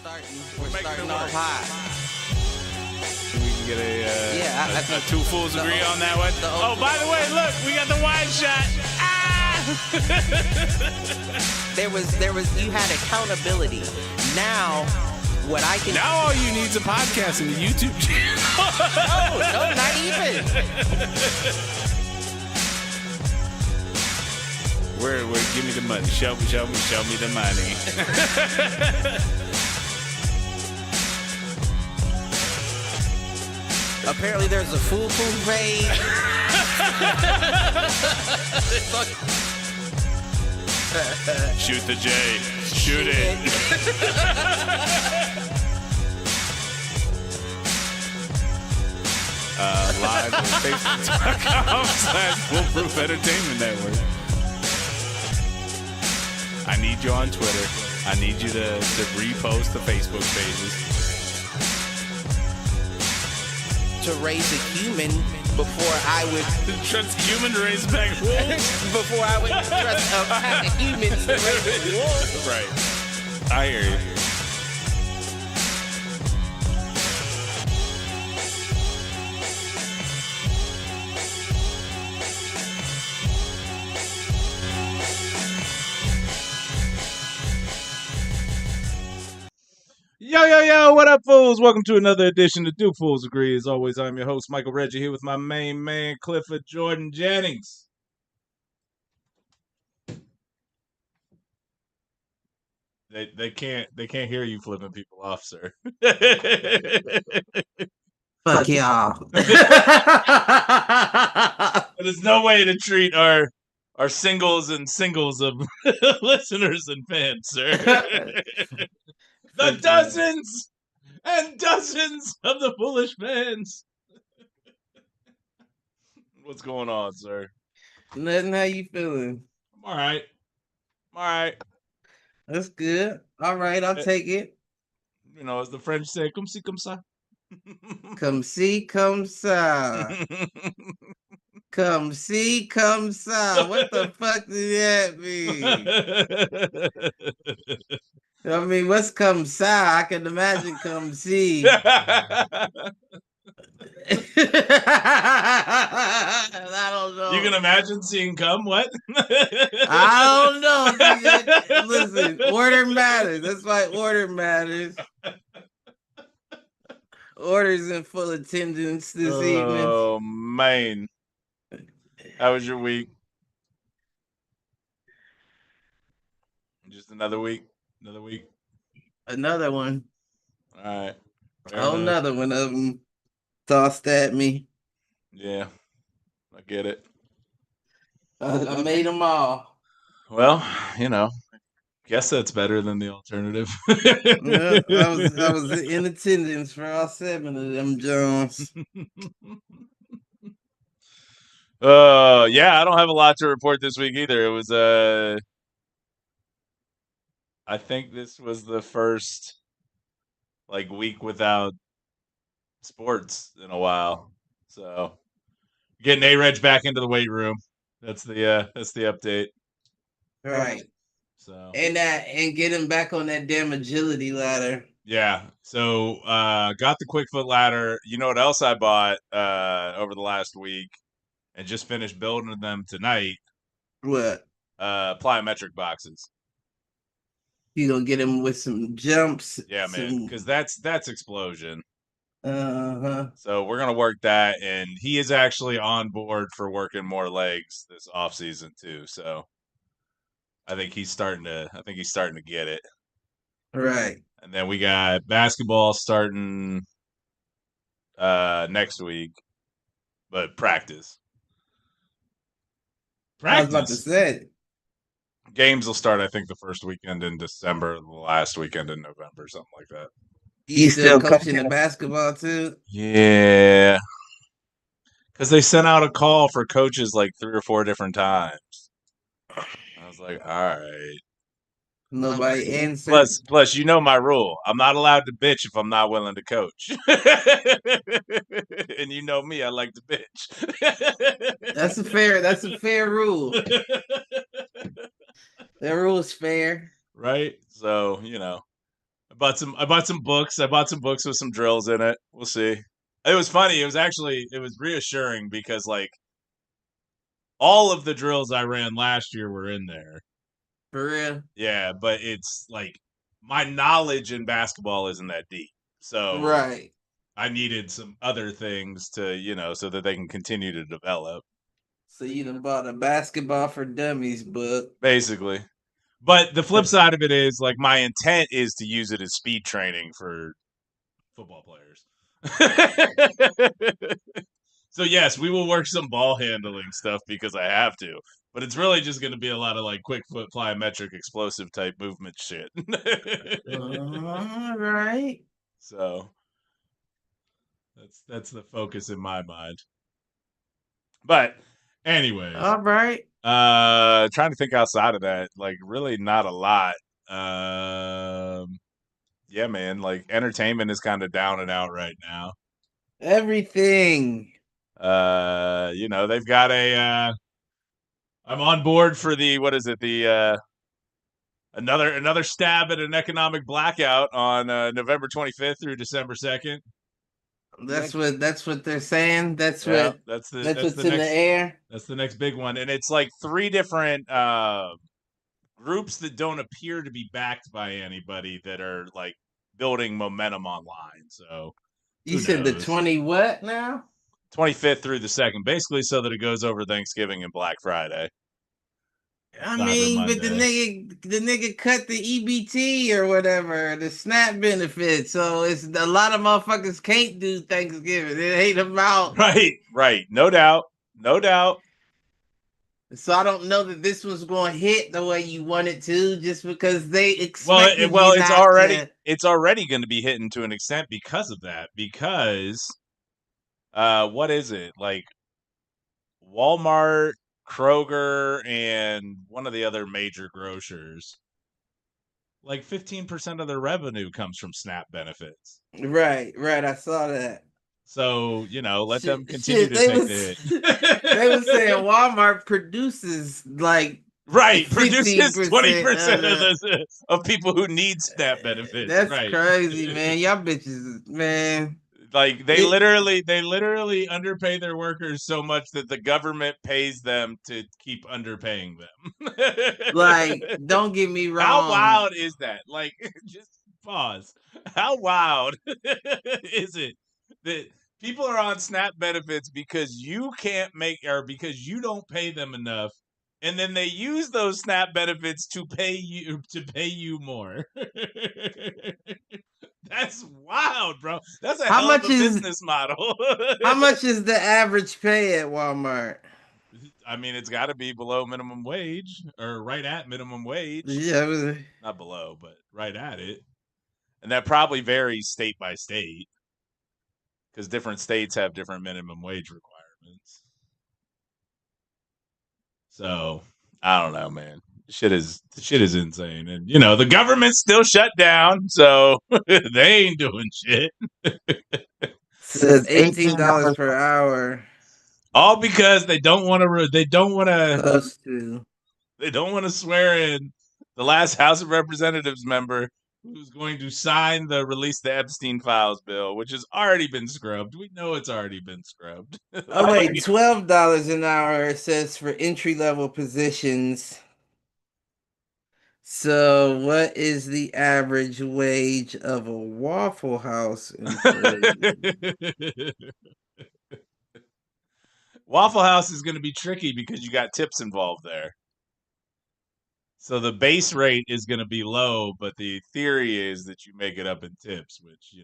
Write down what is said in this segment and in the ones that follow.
We're starting off high. We can get I a two fools agree on that one. Oh, by the way, look, we got the wide shot. There was you had accountability. Now what I can Now all you need is a podcast and a YouTube channel. No, not even. Where give me the money. Show me the money. Apparently there's a Foolproof page. Shoot the J. Shoot it. Live on Facebook.com/Foolproof Entertainment Network. I need you on Twitter. I need you to repost the Facebook pages. To raise a human before I would Trust a human to raise back wolves. before I would trust a pack of humans to raise a wolf. Right. I hear you. Yo, what up, fools? Welcome to another edition of Do Fools Agree. As always, I'm your host, Michael Reggie, here with my main man, Clifford Jordan Jennings. They can't hear you flipping people off, sir. Fuck y'all. There's no way to treat our singles of listeners and fans, sir. The dozens and dozens of the foolish fans. What's going on, sir? Nothing. How you feeling? I'm all right. That's good. All right, I'll take it. You know, as the French say, come see, come ça. Come see, come saw. Come see, come saw. What the fuck does that mean? I mean, what's come saw? I can imagine come see. I don't know. You can imagine seeing cum, what? I don't know. Listen, order matters. That's why order matters. Orders in full attendance this evening. Oh, man. How was your week? Just another week? Another one. All right. Another one of them tossed at me. Yeah, I get it. I made them all. Well, you know, guess that's better than the alternative. Yeah, I was in attendance for all 7 of them Jones. Yeah, I don't have a lot to report this week either. It was I think this was the first week without sports in a while. So getting A-Reg back into the weight room. That's the update. Right. So and get him back on that damn agility ladder. Yeah. So got the Quickfoot ladder. You know what else I bought over the last week and just finished building them tonight? What? Plyometric boxes. You gonna get him with some jumps? Yeah, man, because that's explosion. Uh-huh. So we're gonna work that, and he is actually on board for working more legs this off season too. So I think he's starting to get it. Right. And then we got basketball starting next week, but practice. I was about to say. Games will start, I think, the first weekend in December, the last weekend in November, something like that. You still coaching the basketball too? Yeah. Because they sent out a call for coaches 3 or 4 different times. I was like, all right. Nobody answered. Plus, you know my rule. I'm not allowed to bitch if I'm not willing to coach. And you know me, I like to bitch. That's a fair rule. That rule is fair. Right? So, I bought some books. I bought some books with some drills in it. We'll see. It was funny. It was reassuring because like all of the drills I ran last year were in there. For real? Yeah, but it's like my knowledge in basketball isn't that deep. So Right. I needed some other things to, so that they can continue to develop. So you done bought a basketball for dummies book. Basically. But the flip side of it is like my intent is to use it as speed training for football players. So yes, we will work some ball handling stuff because I have to. But it's really just going to be a lot of like quick foot plyometric explosive type movement shit. All right. So that's the focus in my mind. But anyways, All right. trying to think outside of that, like really not a lot. Yeah, man, like entertainment is kind of down and out right now. Everything. They've got I'm on board for the what is it? The another stab at an economic blackout on November 25th through December 2nd. That's what they're saying. That's Yeah, what that's what's the in next the air. that's the next big one, and it's like three different groups that don't appear to be backed by anybody that are like building momentum online. So You said the 20 what now? 25th through the 2nd, basically so that it goes over Thanksgiving and Black Friday. I Cyber mean, but Monday. the nigga cut the EBT or whatever, the SNAP benefit. So it's a lot of motherfuckers can't do Thanksgiving. It ain't about Right. No doubt. So I don't know that this was going to hit the way you want it to, just because they expected Well, you not to. it's already going to be hitting to an extent because of that. Because what is it like? Walmart, Kroger, and one of the other major grocers. Like 15% of their revenue comes from SNAP benefits. Right. I saw that. So, let them continue to they take was, the hit. They were saying Walmart produces like right, produces 20% of people who need SNAP benefits. That's right. crazy, man. Y'all bitches, man. Like they literally underpay their workers so much that the government pays them to keep underpaying them. Like, don't get me wrong. How wild is that? Like, just pause. How wild is it that people are on SNAP benefits because you can't make or because you don't pay them enough, and then they use those SNAP benefits to pay you more? That's wild, bro. That's a hell of a business model. How much is the average pay at Walmart? I mean, it's got to be below minimum wage or right at minimum wage. Yeah, not below, but right at it. And that probably varies state by state because different states have different minimum wage requirements. So I don't know, man. Shit is insane, and the government's still shut down, so they ain't doing shit. Says $18 per hour. All because they don't want to. They don't want to swear in the last House of Representatives member who's going to sign the release the Epstein files bill, which has already been scrubbed. We know it's already been scrubbed. Oh wait, $12 an hour. It says for entry level positions. So, what is the average wage of a Waffle House employee? Waffle House is going to be tricky because you got tips involved there. So the base rate is going to be low, but the theory is that you make it up in tips, which,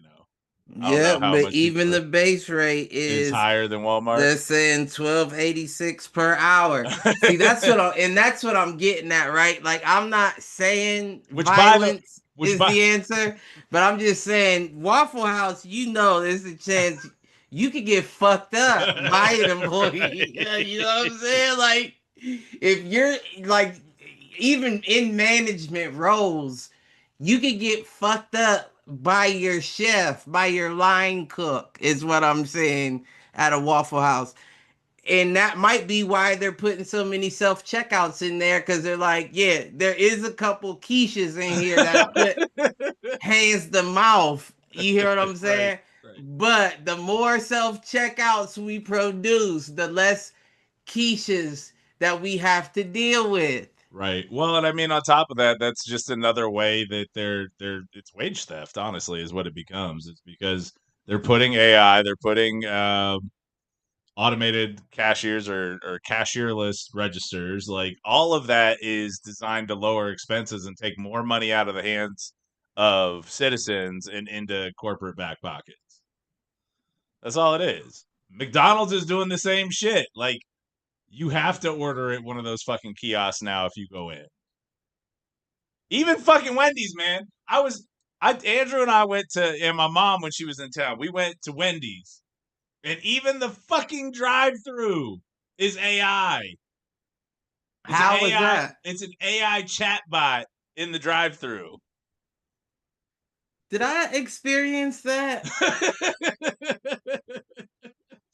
Yeah, but even the base rate is higher than Walmart. They're saying $12.86 per hour. See, that's what I'm getting at, right? Like, I'm not saying violence is the answer, but I'm just saying Waffle House. There's a chance you could get fucked up by an employee. You know what I'm saying? Like, if you're like even in management roles, you could get fucked up by your chef, by your line cook, is what I'm saying, at a Waffle House. And that might be why they're putting so many self checkouts in there, because they're like, yeah, there is a couple quiches in here that put hands to mouth. You hear what I'm saying? Right. But the more self checkouts we produce, the less quiches that we have to deal with. Right. Well, and I mean, on top of that, that's just another way that it's wage theft. Honestly, is what it becomes. It's because they're putting AI, they're putting automated cashiers or cashierless registers. Like all of that is designed to lower expenses and take more money out of the hands of citizens and into corporate back pockets. That's all it is. McDonald's is doing the same shit. Like you have to order at one of those fucking kiosks now if you go in. Even fucking Wendy's, man. Andrew and I went to, and my mom when she was in town, we went to Wendy's. And even the fucking drive-through is AI. How was that? It's an AI chatbot in the drive-through. Did I experience that?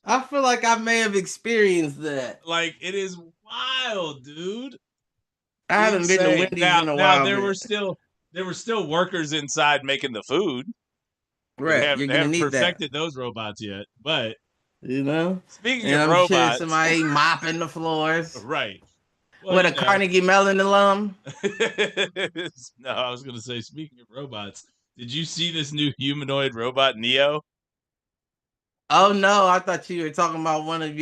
I feel like I may have experienced that. Like it is wild, dude. I haven't been to Wendy's in a while. Now there were still workers inside making the food. Right, They haven't perfected those robots yet, but speaking of robots, sure somebody mopping the floors, right? Well, with a Carnegie Mellon alum. No, I was going to say, speaking of robots, did you see this new humanoid robot, Neo? Oh no, I thought you were talking about one of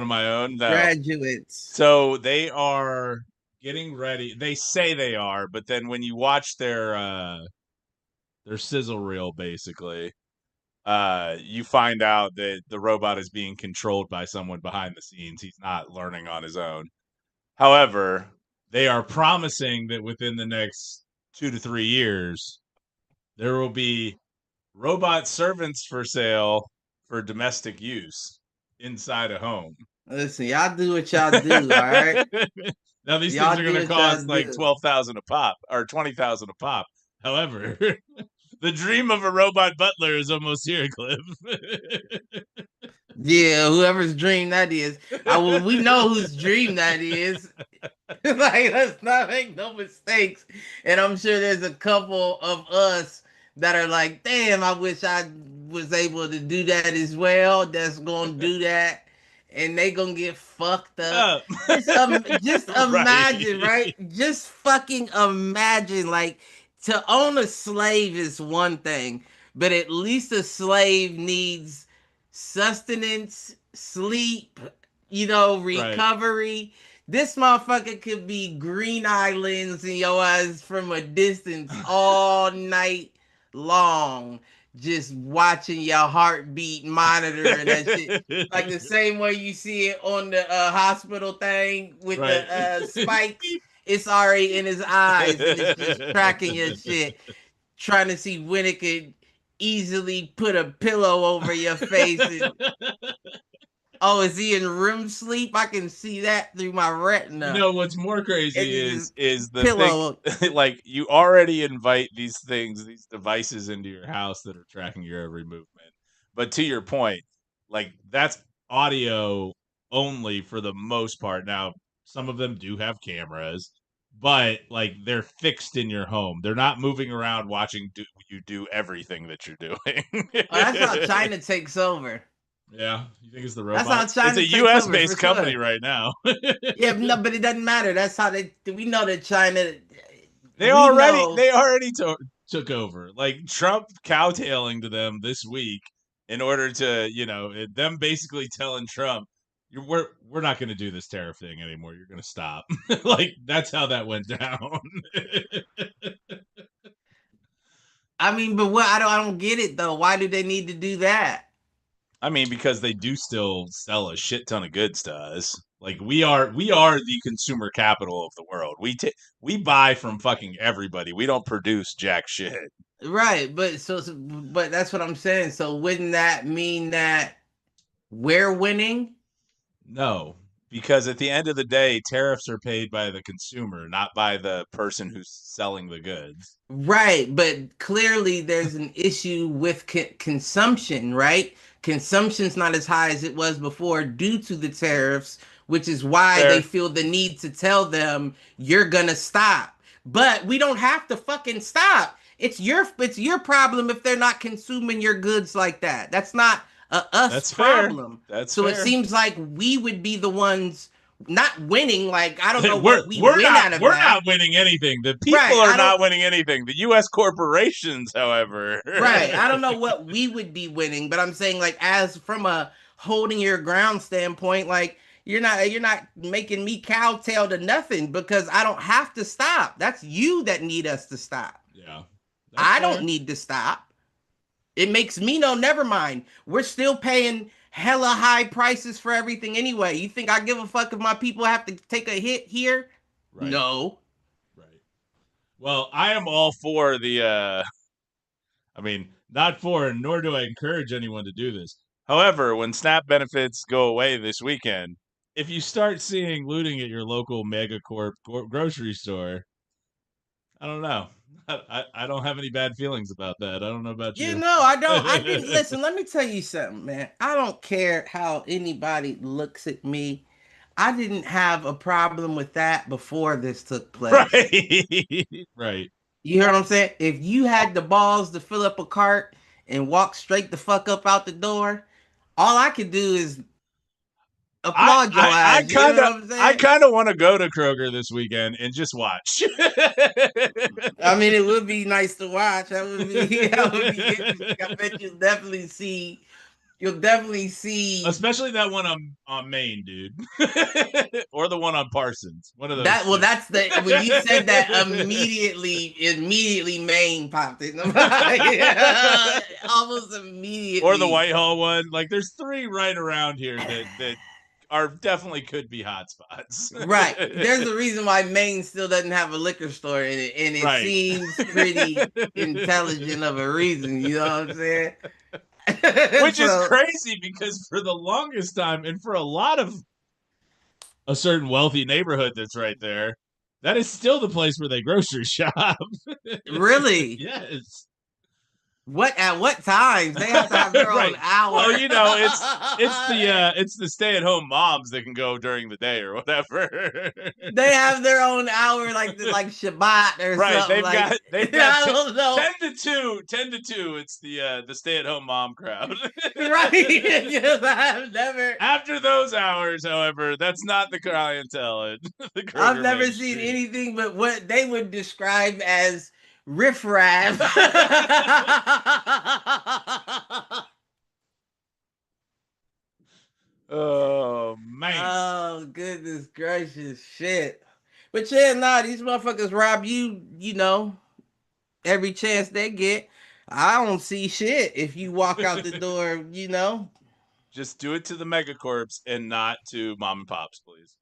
my own graduates. So they are getting ready. They say they are, but then when you watch their sizzle reel, basically, you find out that the robot is being controlled by someone behind the scenes. He's not learning on his own. However, they are promising that within the next 2 to 3 years, there will be robot servants for sale for domestic use inside a home. Listen, y'all do what y'all do, all right? Now these things are going to cost like $12,000 a pop or $20,000 a pop. However, the dream of a robot butler is almost here, Cliff. Yeah, whoever's dream that is. We know whose dream that is. Like, let's not make no mistakes. And I'm sure there's a couple of us that are like, damn, I wish I was able to do that as well. That's gonna do that. And they gonna get fucked up. Just imagine, right? Just fucking imagine. Like, to own a slave is one thing, but at least a slave needs sustenance, sleep, recovery. Right. This motherfucker could be Green Islands in your eyes from a distance all night long, just watching your heartbeat, monitoring that shit. Like the same way you see it on the hospital thing with the spikes. It's already in his eyes, and it's just tracking your shit, trying to see when it could easily put a pillow over your face. And, oh, is he in REM sleep? I can see that through my retina. You know what's more crazy is the pillow. Thing, like you already invite these devices into your house that are tracking your every movement. But to your point, like that's audio only for the most part. Now, some of them do have cameras, but like they're fixed in your home. They're not moving around watching you do everything that you're doing. That's how China takes over. Yeah, you think it's the robot? That's how China it's a U.S.-based company right now. Yeah, no, but it doesn't matter. That's how we know that China. They already took over. Like Trump cowtailing to them this week in order to, them basically telling Trump, we're not going to do this tariff thing anymore. You're going to stop. Like that's how that went down. I mean, but I don't get it though. Why do they need to do that? I mean, because they do still sell a shit ton of goods to us. Like we are the consumer capital of the world. We buy from fucking everybody. We don't produce jack shit. Right, but that's what I'm saying. So wouldn't that mean that we're winning? No, Because at the end of the day, tariffs are paid by the consumer, not by the person who's selling the goods. Right, but clearly there's an issue with consumption, right? Consumption's not as high as it was before due to the tariffs, which is why they Fair. feel the need to tell them you're gonna stop. But we don't have to fucking stop. It's your problem if they're not consuming your goods like that. That's not a us That's fair. problem. That's So it fair. seems like we would be the ones not winning. Like I don't know we're what we win out of we're that. not winning anything. The people Right, are I not don't. winning anything. The U.S. corporations, however, Right. I don't know what we would be winning, but I'm saying like as from a holding your ground standpoint, like you're not making me cowtail to nothing because I don't have to stop. That's you that need us to stop. Yeah, that's I fair. don't need to stop. It makes me know, never mind. We're still paying hella high prices for everything anyway. You think I give a fuck if my people have to take a hit here? Right. No. Right. Well, I am all for the not for, nor do I encourage anyone to do this. However, when SNAP benefits go away this weekend, if you start seeing looting at your local megacorp grocery store, I don't know. I don't have any bad feelings about that. I don't know about You you. know, I don't. I didn't listen. Let me tell you something, man. I don't care how anybody looks at me. I didn't have a problem with that before this took place. Right. Right. You hear what I'm saying? If you had the balls to fill up a cart and walk straight the fuck up out the door, all I could do is I applaud your I I ass. You kind know of what I'm I saying? kind of want to go to Kroger this weekend and just watch. I mean, it would be nice to watch. That would be that would be interesting. I bet you'll definitely see Especially that one on Maine, dude. Or the one on Parsons. One of those that. Well, two. that's the when you said that immediately Maine popped in my mind. Almost Or the immediately. Whitehall one. Like there's three right around here that are definitely could be hotspots. Right. There's a reason why Maine still doesn't have a liquor store in it, and it Right. seems pretty intelligent of a reason. You know what I'm saying? Which is So crazy because for the longest time and for a lot of a certain wealthy neighborhood that's right there, that is still the place where they grocery shop. really, Yes. what at what times they have to have their own Right. hour? Well, it's the stay-at-home moms that can go during the day or whatever. They have their own hour, like Shabbat or Right. something. Like They've got I don't know, 10 to 2. It's the stay-at-home mom crowd. right? I've never, After those hours, however, that's not the clientele at the I've Kroger never Main seen Street. anything but what they would describe as riffraff. Oh man. Oh goodness gracious, shit! But yeah, nah, these motherfuckers rob you. You know, every chance they get. I don't see shit if you walk out the door. You know. Just do it to the megacorps and not to mom and pops, please.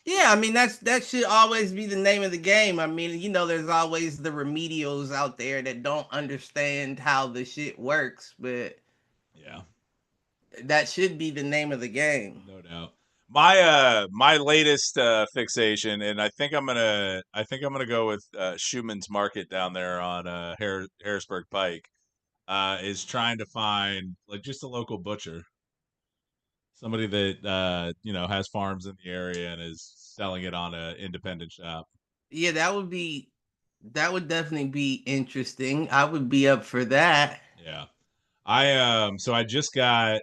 Yeah, I mean that should always be the name of the game. I mean, you know, there's always the remedials out there that don't understand how the shit works, but Yeah, that should be the name of the game. no doubt. My latest fixation, and I think I'm gonna go with Schumann's Market down there on Harrisburg Pike, is trying to find like just a local butcher, somebody that has farms in the area and is selling it on a independent shop. Yeah, that would definitely be interesting. I would be up for that. Yeah. So I just got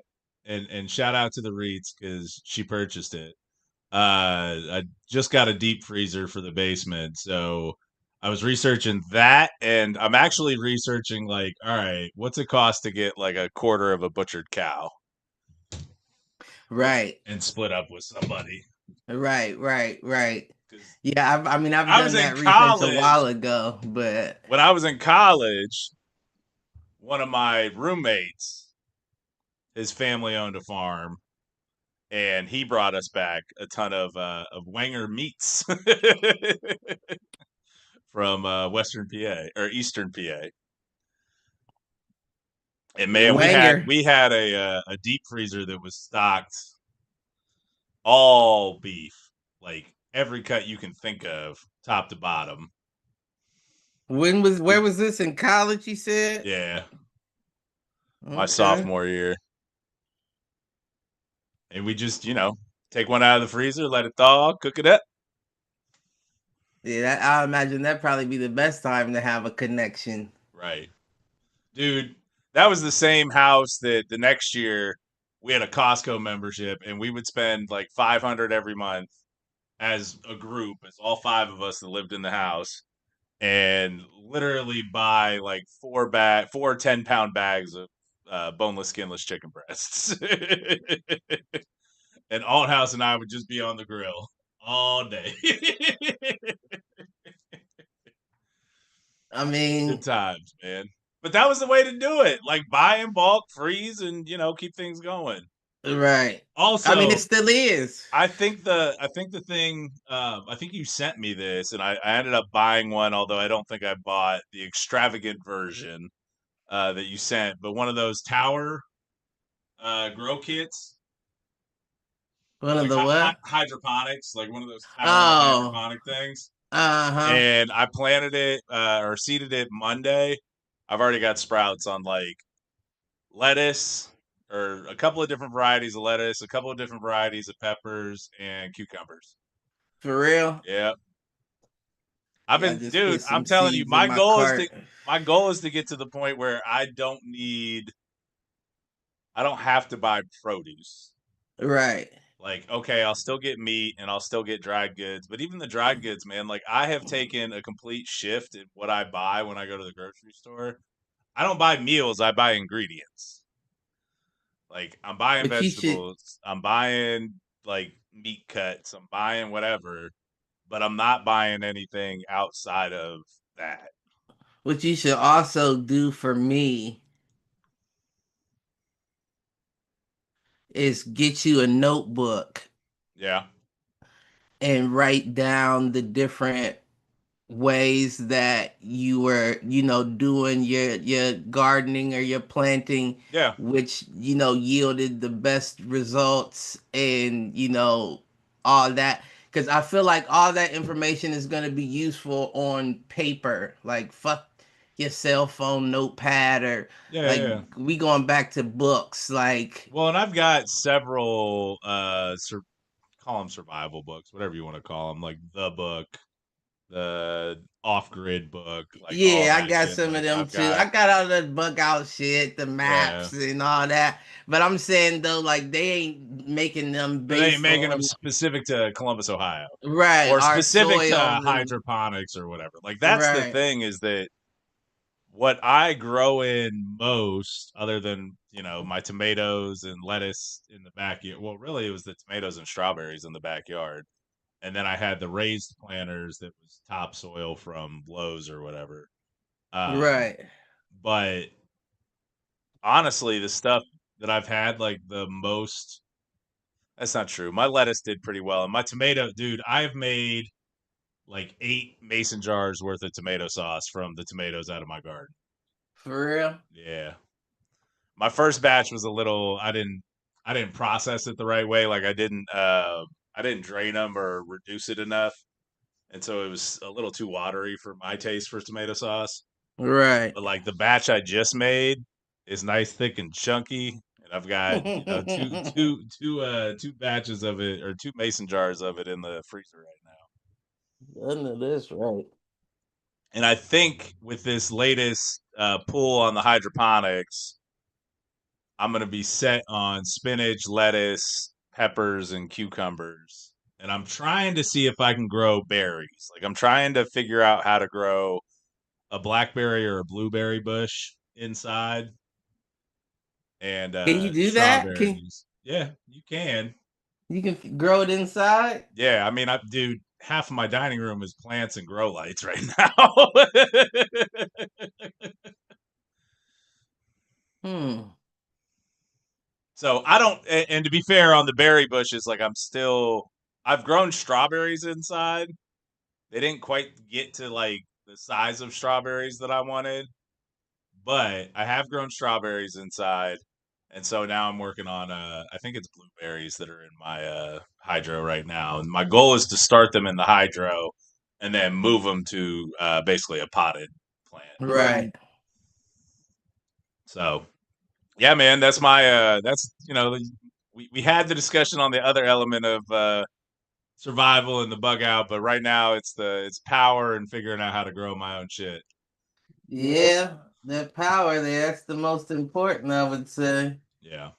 and shout out to the Reeds because she purchased it. I just got a deep freezer for the basement, so I was researching that, and I'm actually researching like, all right, what's it cost to get like a quarter of a butchered cow Right. and split up with somebody? Right. 'Cause Yeah, I mean I've I was done in that research a college. while ago, but When I was in college, one of my roommates, his family owned a farm, and he brought us back a ton of Wanger meats from Western PA or Eastern PA. And man, we had Wanger. we had a deep freezer that was stocked all beef, like every cut you can think of, top to bottom. Where was this, in college, you said? Yeah, my Okay. sophomore year, and we just take one out of the freezer, let it thaw, cook it up. Yeah, I imagine that probably be the best time to have a connection. Right, dude. That was the same house that the next year we had a Costco membership, and we would spend like $500 every month as a group, as all five of us that lived in the house, and literally buy like four 10-pound bags of boneless, skinless chicken breasts. And Althouse and I would just be on the grill all day. I Good mean, times, man. But that was the way to do it. Like buy in bulk, freeze, and keep things going. right. I mean, it Also, still is. I think the thing I think you sent me this, and I ended up buying one, although I don't think I bought the extravagant version that you sent, but one of those tower grow kits, One of like the what? hydroponics, like one of those tower Oh, hydroponic things. uh-huh. And I planted it or seeded it Monday. I've already got sprouts on like lettuce or a couple of different varieties of lettuce, a couple of different varieties of peppers and cucumbers. For real? Yeah. Yeah, I just Dude, put I'm some telling you, seeds in my cart. my goal is to get to the point where I don't have to buy produce. Right. Like, okay, I'll still get meat and I'll still get dried goods, but even the dried goods, man, like I have taken a complete shift in what I buy when I go to the grocery store. I don't buy meals, I buy ingredients. Like I'm buying But you should vegetables, I'm buying like meat cuts, I'm buying whatever, but I'm not buying anything outside of that. what you should also do for me is get you a notebook Yeah. and write down the different ways that you were, doing your gardening or your planting, Yeah. which, yielded the best results, and all that, because I feel like all that information is going to be useful on paper. Like, fuck your cell phone notepad, or Yeah, like, yeah. we going back to books, like. Well, and I've got several call them survival books, whatever you want to call them, like the book, the off-grid book, like all Yeah, I that got shit. some of Like them I've too. got I got all the bug out shit, the yeah, maps and all that. But I'm saying though, like, they ain't making them but they ain't based making them on, specific to Columbus, Ohio, right, or our specific to soils and hydroponics or whatever. Like that's the right, thing is that what I grow in most, other than my tomatoes and lettuce in the backyard. Well, really, it was the tomatoes and strawberries in the backyard, and then I had the raised planters that was topsoil from Lowe's or whatever. Um, right. but honestly, the stuff that I've had like the most, that's not true. My lettuce did pretty well. And my tomato, dude, I've made like 8 mason jars worth of tomato sauce from the tomatoes out of my garden. For real. Yeah. My first batch was a little I didn't process it the right way. Like I didn't drain them or reduce it enough. And so it was a little too watery for my taste for tomato sauce. Right. But like the batch I just made is nice, thick, and chunky. And I've got, two batches of it or 2 mason jars of it in the freezer right now. None of this, right. And I think with this latest pull on the hydroponics, I'm gonna be set on spinach, lettuce, peppers, and cucumbers. And I'm trying to see if I can grow berries. Like I'm trying to figure out how to grow a blackberry or a blueberry bush inside and Can you do that? Can strawberries. Yeah, you can. you can grow it inside? Yeah, I mean, dude, half of my dining room is plants and grow lights right now. Hmm. So I don't, and to be fair, on the berry bushes, like I've grown strawberries inside. They didn't quite get to like the size of strawberries that I wanted, but I have grown strawberries inside. And so now I'm working on I think it's blueberries that are in my hydro right now. And my goal is to start them in the hydro and then move them to basically a potted plant. Right. So yeah, man, that's my that's we had the discussion on the other element of survival and the bug out, but right now it's power and figuring out how to grow my own shit. Yeah, that power there, that's the most important, I would say. Yeah.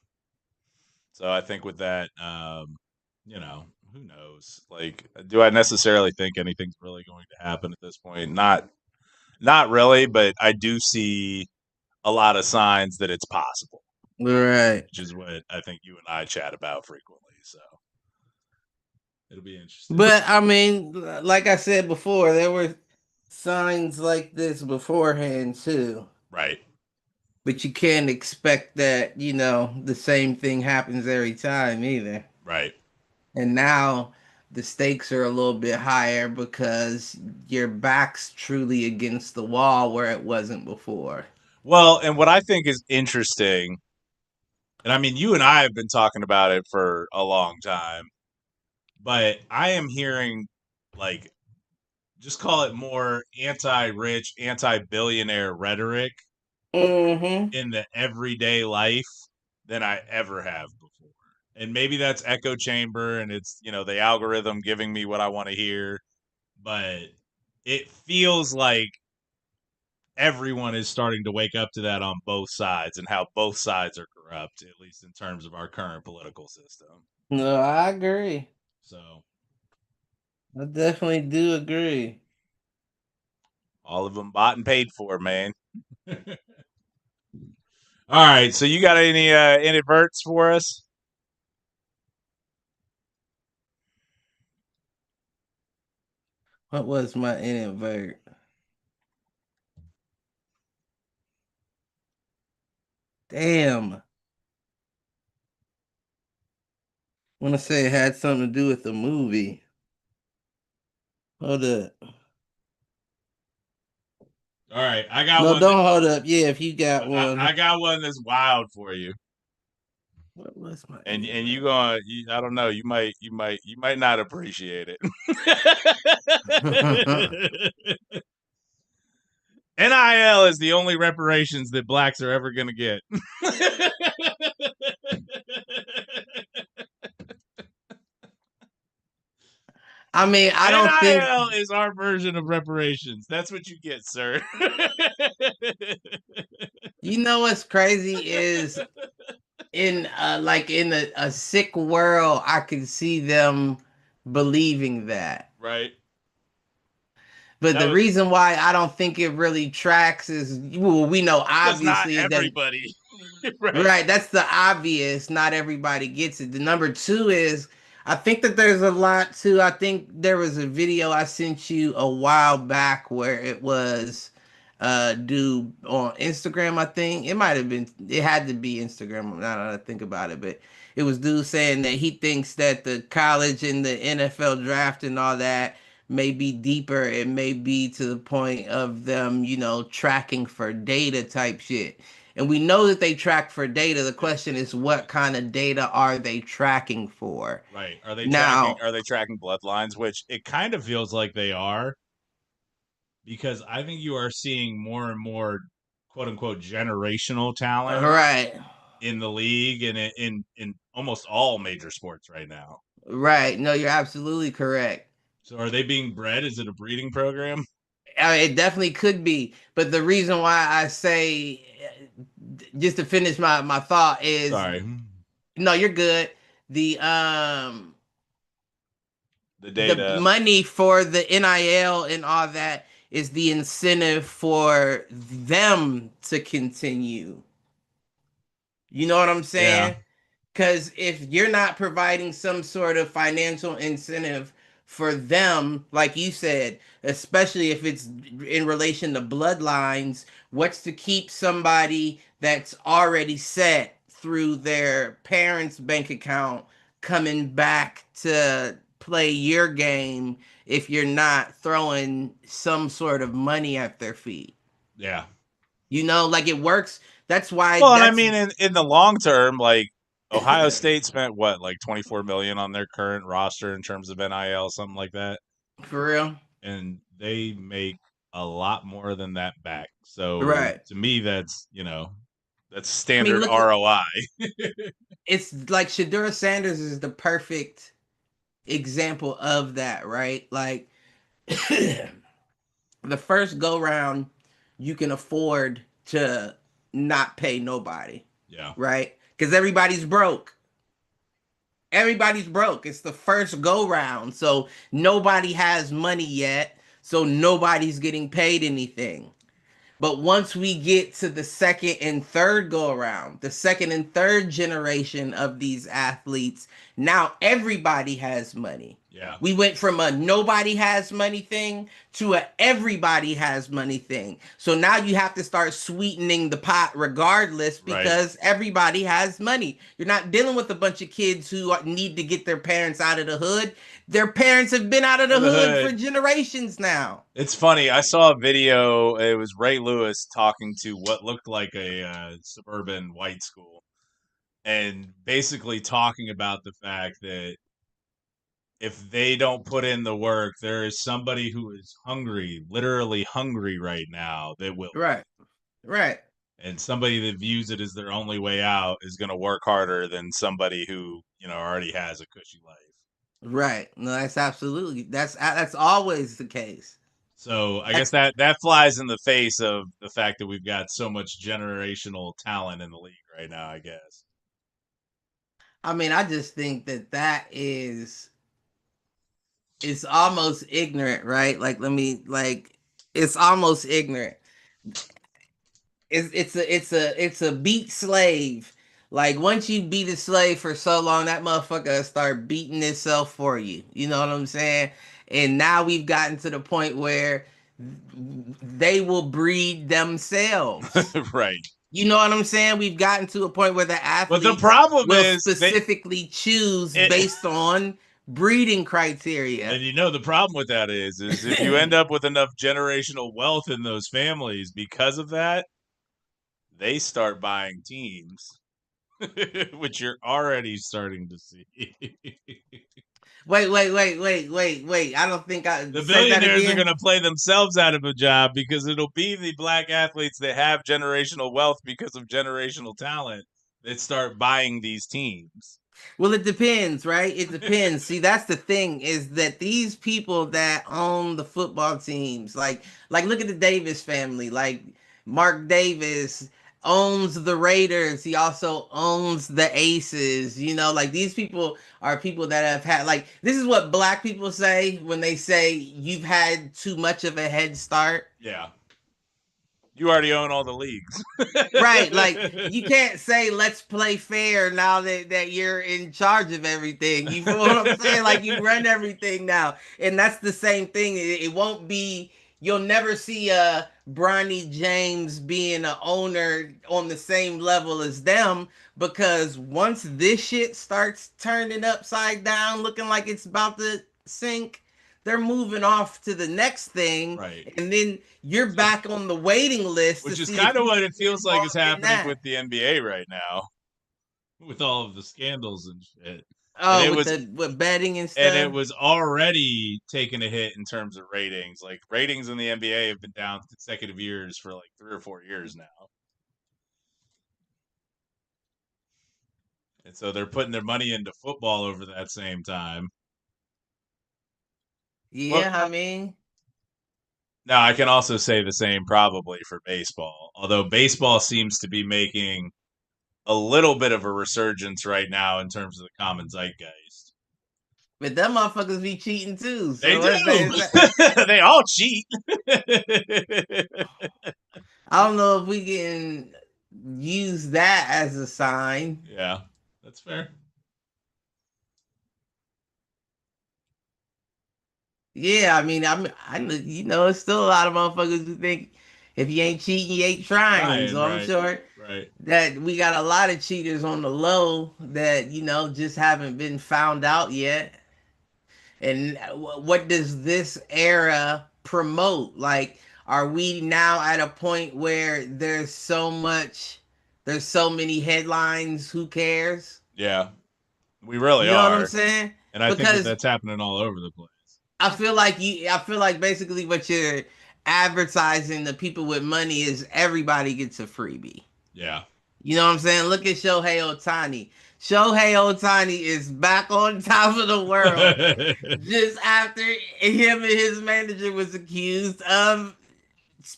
So I think with that, who knows? Like, do I necessarily think anything's really going to happen at this point? Not really, but I do see a lot of signs that it's possible, Right. which is what I think you and I chat about frequently. So it'll be interesting. But I mean, like I said before, there were signs like this beforehand too. Right. But you can't expect that, the same thing happens every time either. Right. And now the stakes are a little bit higher because your back's truly against the wall where it wasn't before. Well, and what I think is interesting, and I mean, you and I have been talking about it for a long time, but I am hearing like just call it more anti-rich, anti-billionaire rhetoric Mm-hmm. in the everyday life than I ever have before. And maybe that's echo chamber and it's, the algorithm giving me what I want to hear, but it feels like everyone is starting to wake up to that on both sides and how both sides are corrupt, at least in terms of our current political system. No, I agree. So I definitely do agree. all of them bought and paid for, man. All right, so you got any inadverts for us? What was my inadvert? Damn. I want to say it had something to do with the movie. Hold up. All right, I got No, one. don't hold up. Yeah, if you got I one. got one that's wild for you, What was my and you inadvert? going I don't know. You might not appreciate it. NIL is the only reparations that blacks are ever going to get. I mean, I don't think NIL is our version of reparations. That's what you get, sir. you know what's crazy is in a sick world, I can see them believing that. Right. But That the was reason why I don't think it really tracks is, well, we know because not obviously it doesn't. everybody. Right. Right, that's the obvious. Not everybody gets it. The number two is, I think that there's a lot too. I think there was a video I sent you a while back where it was dude on Instagram. I think it might have been. It had to be Instagram. Now that I think about it, but it was dude saying that he thinks that the college and the NFL draft and all that may be deeper. It may be to the point of them, tracking for data type shit. And we know that they track for data. The question is, what kind of data are they tracking for? Right. Now, Are they tracking bloodlines, which it kind of feels like they are because I think you are seeing more and more quote unquote generational talent right, in the league and in almost all major sports right now. right. No, you're absolutely correct. So are they being bred? Is it a breeding program? It definitely could be. But the reason why I say, just to finish my thought is, Sorry. no, you're good. The The the data. money for the NIL and all that is the incentive for them to continue. You know what I'm Yeah. saying? Because if you're not providing some sort of financial incentive for them, like you said, especially if it's in relation to bloodlines, what's to keep somebody that's already set through their parents' bank account coming back to play your game if you're not throwing some sort of money at their feet? Yeah. Like it works That's why Well, and I that's mean, in the long term, like Ohio State spent what, like 24 million on their current roster in terms of NIL, something like that, for real. and they make a lot more than that back. So Right. to me, that's that's I mean, standard look at ROI. it's like Shadura Sanders is the perfect example of that, right? Like the first go round, you can afford to not pay nobody, Yeah, right? Because everybody's broke. Everybody's broke. It's the first go round. So nobody has money yet. So nobody's getting paid anything. But once we get to the second and third go around, the second and third generation of these athletes, now everybody has money. yeah, We went from a nobody has money thing to a everybody has money thing. So now you have to start sweetening the pot regardless right. because everybody has money. You're not dealing with a bunch of kids who need to get their parents out of the hood. Their parents have been out of the In the hood for hood. generations now. It's funny. I saw a video. It was Ray Lewis talking to what looked like a suburban white school, and basically talking about the fact that if they don't put in the work, there is somebody who is hungry, literally hungry right now that will. Right. Right. And somebody that views it as their only way out is going to work harder than somebody who, already has a cushy life. Right. No, that's always the case. So I guess That's that flies in the face of the fact that we've got so much generational talent in the league right now, I guess. I mean, I just think that is it's almost ignorant, right? Like it's almost ignorant. It's a beat slave. Like once you beat a slave for so long, that motherfucker start beating itself for you. You know what I'm saying? And now we've gotten to the point where they will breed themselves. Right. You know what I'm saying? We've gotten to a point where the But the athletes problem will is specifically choose it, based on breeding criteria. and the problem with that is if you end up with enough generational wealth in those families because of that, they start buying teams, which you're already starting to see. Wait. I don't think I The say that billionaires are again. going to play themselves out of a job because it'll be the black athletes that have generational wealth because of generational talent that start buying these teams. Well, it depends, right? It depends. See, that's the thing is that these people that own the football teams, like look at the Davis family. Like Mark Davis owns the Raiders. He also owns the Aces. You know, like these people are people that have had like this is what black people say when they say you've had too much of a head start. Yeah. You already own all the leagues. Right, like you can't say let's play fair now that you're in charge of everything. You feel what I'm saying? Like you run everything now. And that's the same thing. It won't be you'll never see Bronny James being an owner on the same level as them because once this shit starts turning upside down looking like it's about to sink, they're moving off to the next thing, Right. and then you're back on the waiting list to Which is see if kind of you what can it get feels like is involved in happening that. with the NBA right now, with all of the scandals and shit. And Oh, it with was the with betting and and stuff. it was already taking a hit in terms of ratings. Like ratings in the NBA have been down consecutive years for like 3 or 4 years now. And so they're putting their money into football over that same time. Well, Yeah, I mean, now I can also say the same probably for baseball. Although baseball seems to be making a little bit of a resurgence right now in terms of the common zeitgeist. but them motherfuckers be cheating too. They So do. is that, They all cheat. I don't know if we can use that as a sign. Yeah, that's fair. Yeah, I mean, you know, it's still a lot of motherfuckers who think if you ain't cheating, you ain't trying. Ryan, So I'm right, sure right. that we got a lot of cheaters on the low that just haven't been found out yet. And what does this era promote? Like, are we now at a point where there's so much There's so many headlines. Who cares? Yeah, we really You know what I'm are. saying? And I think that Because that's happening all over the place. I feel like basically what you're advertising to people with money is everybody gets a freebie. Yeah. You know what I'm saying? Look at Shohei Ohtani. Shohei Ohtani is back on top of the world just after him and his manager was accused of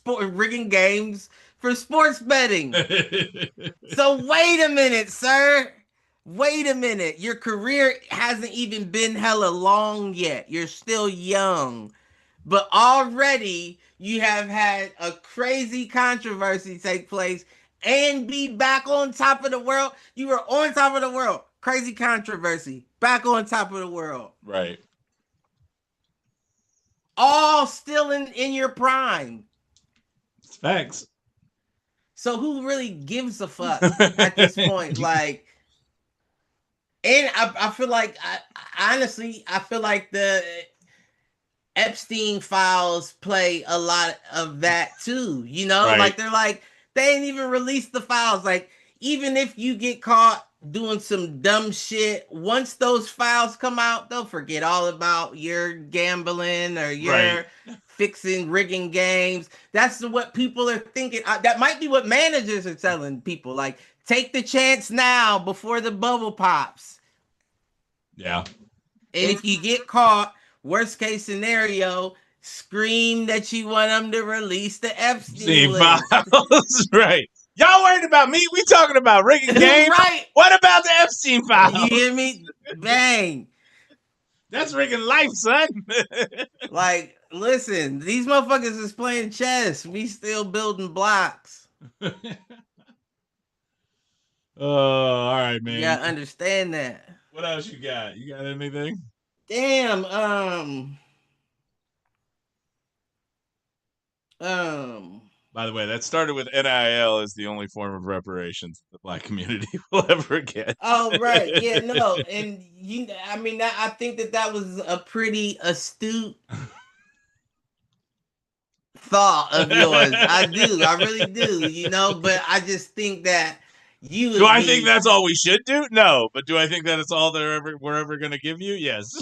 rigging games for sports betting. So wait a minute, sir. Wait a minute. Your career hasn't even been hella long yet. You're still young. But already you have had a crazy controversy take place and be back on top of the world. You were on top of the world. Crazy controversy. Back on top of the world. Right. All still in your prime. It's facts. So who really gives a fuck at this point? Like, and I feel like, honestly, I feel like the Epstein files play a lot of that too. You know, Right. like they ain't even released the files. Like, even if you get caught doing some dumb shit, once those files come out, they'll forget all about your gambling or your fixing rigging games. That's what people are thinking. That might be what managers are telling people. Like, take the chance now before the bubble pops. Yeah. And if you get caught, worst case scenario, scream that you want them to release the Epstein list. Files. Right. Y'all worried about me? We talking about rigging games? Right. What about the Epstein files? You hear me? Bang. That's rigging life, son. Like, listen, these motherfuckers is playing chess. We still building blocks. All right, man. You gotta understand that. What else you got? You got anything? Damn, By the way, that started with NIL as the only form of reparations the Black community will ever get. Oh, right. Yeah, no. And I think that was a pretty astute thought of yours. I do. I really do, you know, but I just think that do I think that's all we should do? No, but do I think that it's all we're ever going to give you? Yes.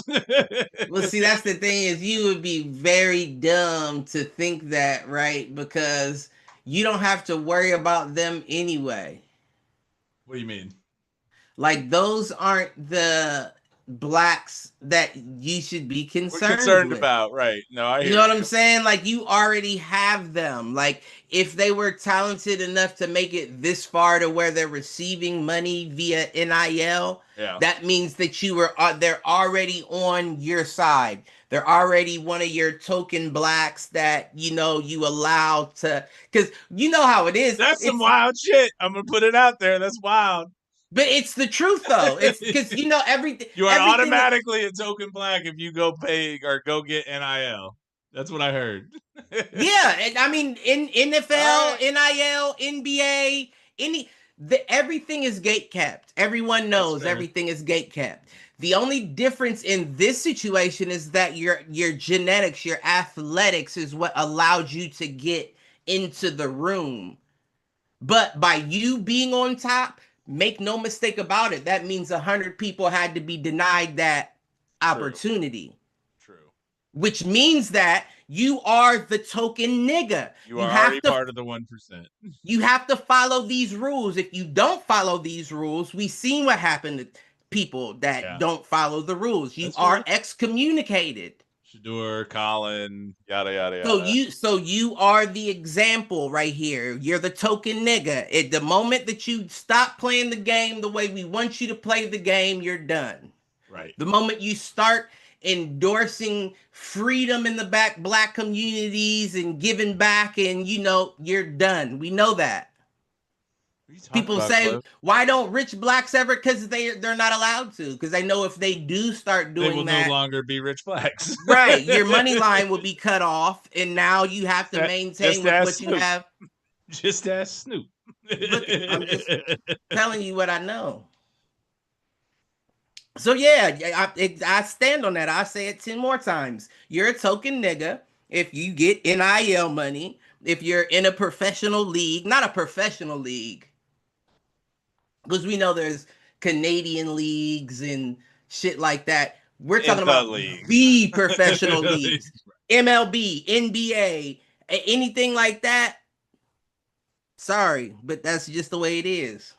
Well, see, that's the thing is you would be very dumb to think that, right? Because you don't have to worry about them anyway. What do you mean? Like, those aren't the blacks that you should be concerned with. About, right? No, I hear you know what I'm saying? Like, you already have them. Like, if they were talented enough to make it this far to where they're receiving money via NIL, that means that they're already on your side. They're already one of your token blacks that, you know, you allow to, because you know how it is. That's some wild shit. I'm going to put it out there. That's wild. But it's the truth, though. It's because, you know, everything. You are automatically a token black if you go pay or go get NIL. That's what I heard. Yeah, and I mean, in NFL, NIL, NBA, everything is gate capped. Everyone knows everything is gate capped. The only difference in this situation is that your genetics, your athletics is what allowed you to get into the room. But by you being on top, make no mistake about it, that means 100 people had to be denied that opportunity. True. Which means that you are the token nigga. You are already part of the 1%. You have to follow these rules. If you don't follow these rules, we've seen what happened to people that don't follow the rules. You are excommunicated. Shador, Colin, yada yada yada. So you are the example right here. You're the token nigga. At the moment that you stop playing the game the way we want you to play the game, you're done. Right. The moment you start endorsing freedom in the black communities and giving back, and you know, you're done. We know that. People say, why don't rich blacks ever? Because they're not allowed to. Because they know if they do start doing that, they will no longer be rich blacks. Right. Your money line will be cut off, and now you have to maintain with what you have. Just ask Snoop. Look, I'm just telling you what I know. So yeah, I stand on that. I say it 10 more times. You're a token nigga if you get NIL money. If you're in a professional league, not a professional league, because we know there's Canadian leagues and shit like that. We're talking the about leagues. the professional leagues, MLB, NBA, anything like that. Sorry, but that's just the way it is.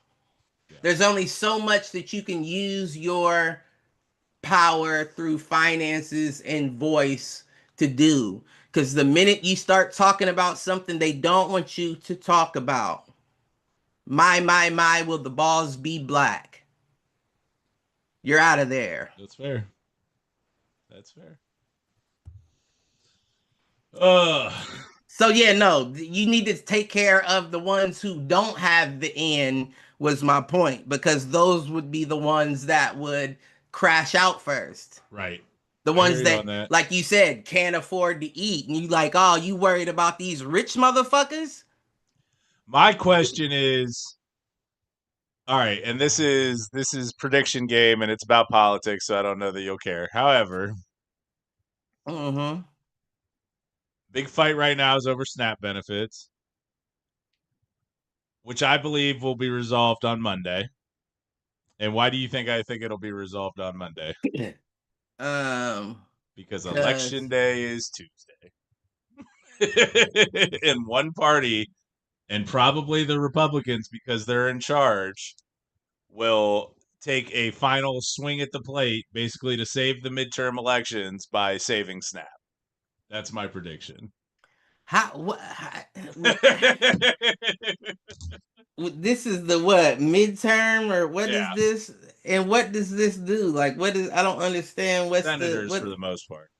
Yeah. There's only so much that you can use your power through finances and voice to do. Because the minute you start talking about something they don't want you to talk about, my, will the balls be black? You're out of there. That's fair. That's fair. So yeah, no, you need to take care of the ones who don't have the end, was my point, because those would be the ones that would crash out first. Right. The I ones hear you that, on that. like you said, can't afford to eat. And you like, oh, you worried about these rich motherfuckers? My question is, all right, and this is prediction game and it's about politics, so I don't know that you'll care. However, big fight right now is over SNAP benefits, which I believe will be resolved on Monday. And why do you think I think it'll be resolved on Monday? Because election day is Tuesday. And one party, and probably the Republicans because they're in charge, will take a final swing at the plate basically to save the midterm elections by saving SNAP. That's my prediction. This is the what, midterm, or what is Yeah. this? And what does this do? Like, what is, I don't understand. What's Senators what for the most part.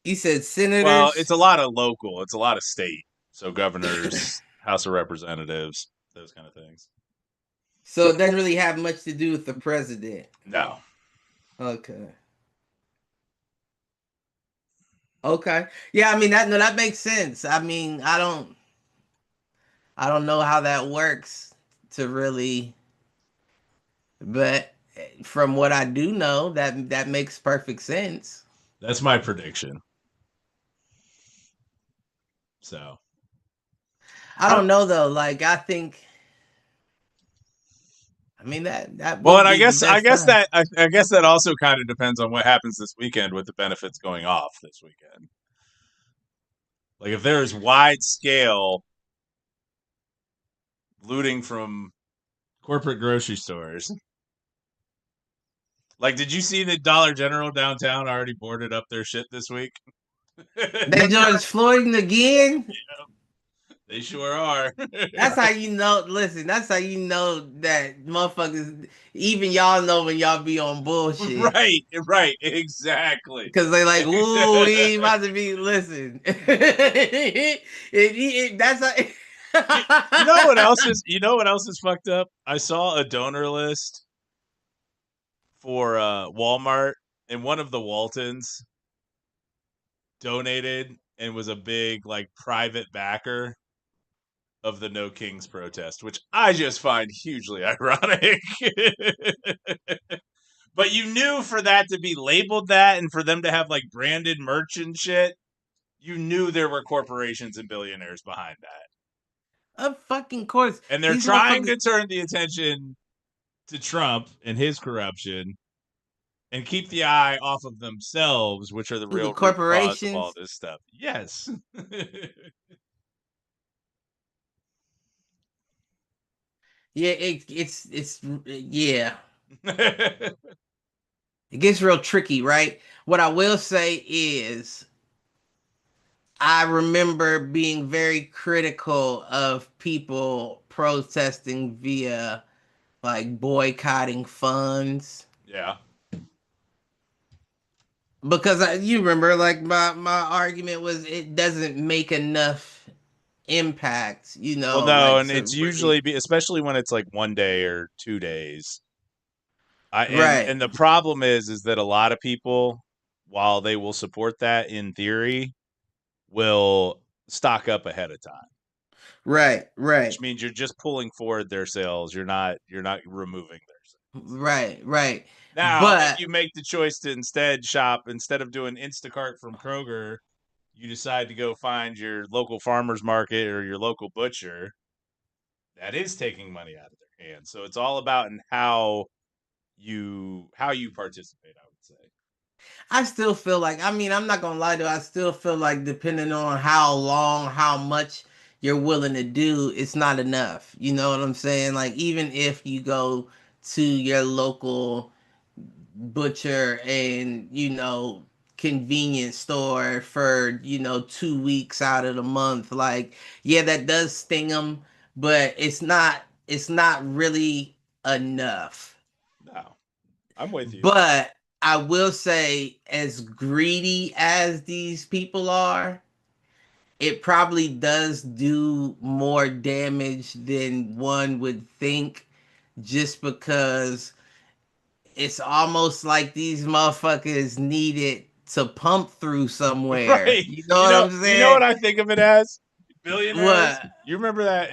You said senators? Well, it's a lot of local. It's a lot of state. So governors, House of Representatives, those kind of things. So it doesn't really have much to do with the president. No. Okay. Okay. Yeah, I mean that makes sense. I mean, I don't know how that works to really, but from what I do know, that makes perfect sense. That's my prediction. So I don't know though. Like, I think, I mean, that well, would and be the best time. I guess that also kind of depends on what happens this weekend with the benefits going off this weekend. Like if there is wide scale looting from corporate grocery stores. Like, did you see that Dollar General downtown already boarded up their shit this week? They George Floyd again? They sure are. That's how you know. Listen, that's how you know that motherfuckers, even y'all know when y'all be on bullshit. Right, exactly. Because they like, ooh, he ain't about to be, listen. That's how. You know what else is? You know what else is fucked up? I saw a donor list for Walmart, and one of the Waltons donated and was a big like private backer of the No Kings protest, which I just find hugely ironic. But you knew for that to be labeled that and for them to have like branded merch and shit, you knew there were corporations and billionaires behind that. Of fucking course. And they're trying to turn the attention to Trump and his corruption and keep the eye off of themselves, which are the real root cause of all this stuff. Yes. Yeah, it's yeah. It gets real tricky, right? What I will say is, I remember being very critical of people protesting via like boycotting funds. Yeah. Because you remember, like, my argument was it doesn't make enough impact, Well, no, like, and it's usually especially when it's like 1 day or 2 days. right. And the problem is that a lot of people, while they will support that in theory, will stock up ahead of time. Right. Which means you're just pulling forward their sales. You're not removing their sales. Right. Now, but if you make the choice to instead of doing Instacart from Kroger, you decide to go find your local farmer's market or your local butcher, that is taking money out of their your hands. So it's all about in how you participate, I would say. I still feel like, I mean, I'm not gonna lie to you, I still feel like depending on how long, how much you're willing to do, it's not enough. You know what I'm saying? Like even if you go to your local butcher and convenience store for 2 weeks out of the month, like yeah, that does sting them, but it's not really enough. No, I'm with you. But I will say, as greedy as these people are, it probably does do more damage than one would think, just because it's almost like these motherfuckers need it to pump through somewhere. Right. You know what I'm You know saying? what I think of it as? Billionaires. What? You remember that?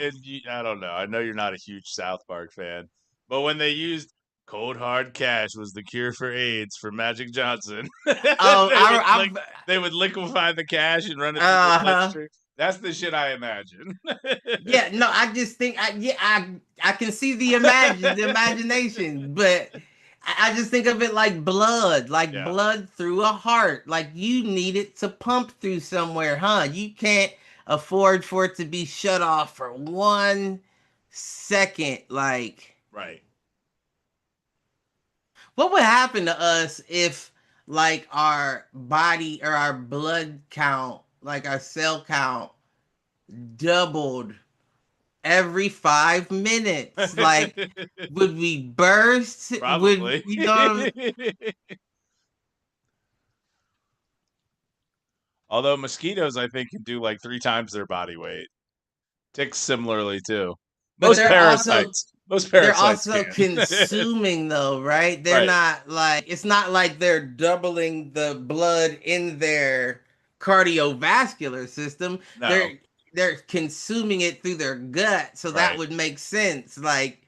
I don't know. I know you're not a huge South Park fan, but when they used cold hard cash was the cure for AIDS for Magic Johnson, Oh, they would liquefy the cash and run it through their uh-huh. bloodstream. That's the shit I imagine. Yeah, no, I just think I can see the imagination, but I just think of it like Yeah. blood through a heart. Like you need it to pump through somewhere, huh? You can't afford for it to be shut off for 1 second. Like, Right. what would happen to us if like our body or our blood count, like our cell count, doubled every 5 minutes? Like, would we burst? Would Probably. you know? Although mosquitoes, I think, can do like 3 times their body weight. Ticks similarly too. But Most they're parasites also can. consuming though, right? They're Right. not like, it's not like they're doubling the blood in their cardiovascular system. No. They're consuming it through their gut, so that Right. would make sense. Like,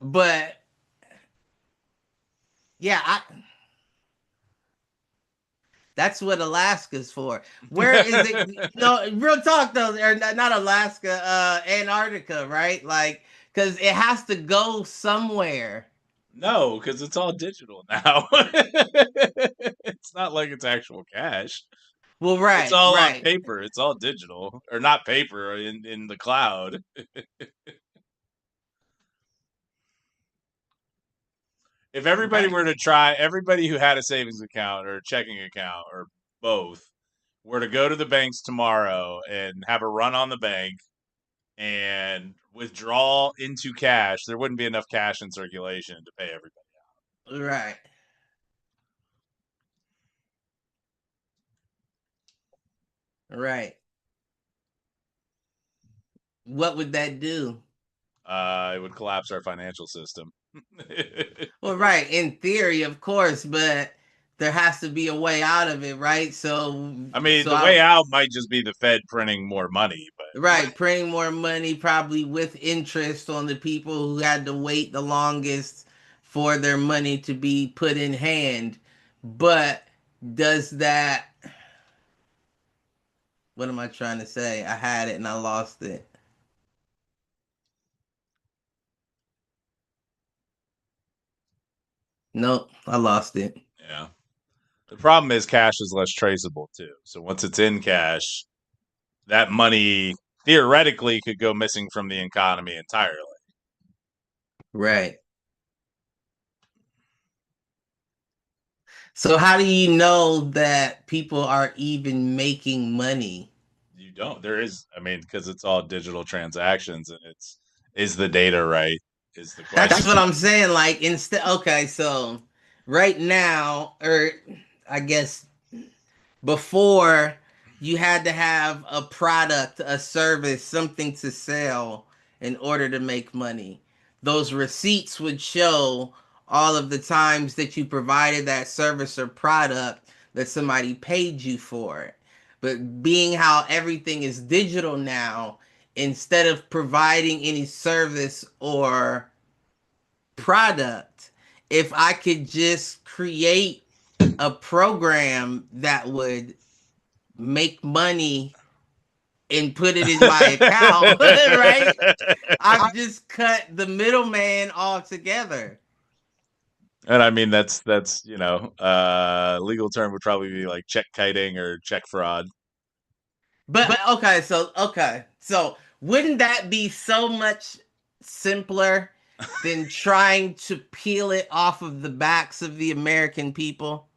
but yeah, that's what Alaska's for. Where is it? No, real talk though, or not Alaska, Antarctica, right? Like, because it has to go somewhere. No, because it's all digital now. It's not like it's actual cash. Well, It's right, all on right, paper. It's all digital, or not paper in the cloud. If everybody right. were to try, everybody who had a savings account or a checking account or both were to go to the banks tomorrow and have a run on the bank and withdraw into cash, there wouldn't be enough cash in circulation to pay everybody. Right. Right. What would that do? It would collapse our financial system. Well, right, in theory, of course, but there has to be a way out of it, right? So, I mean, so the way out might just be the Fed printing more money, but right, printing more money, probably with interest on the people who had to wait the longest for their money to be put in hand. But does that, what am I trying to say? I had it and I lost it. Nope, I lost it. yeah. The problem is cash is less traceable too. So once it's in cash, that money theoretically could go missing from the economy entirely. Right. So how do you know that people are even making money? You don't. There is, I mean, because it's all digital transactions and is the data right? Is the That's what question. I'm saying. Like, instead, okay, so right now, or I guess before, you had to have a product, a service, something to sell in order to make money. Those receipts would show all of the times that you provided that service or product that somebody paid you for it. But being how everything is digital now, instead of providing any service or product, if I could just create a program that would make money and put it in my account, right? I've just cut the middleman altogether. And I mean, that's legal term would probably be like check kiting or check fraud. But so wouldn't that be so much simpler than trying to peel it off of the backs of the American people?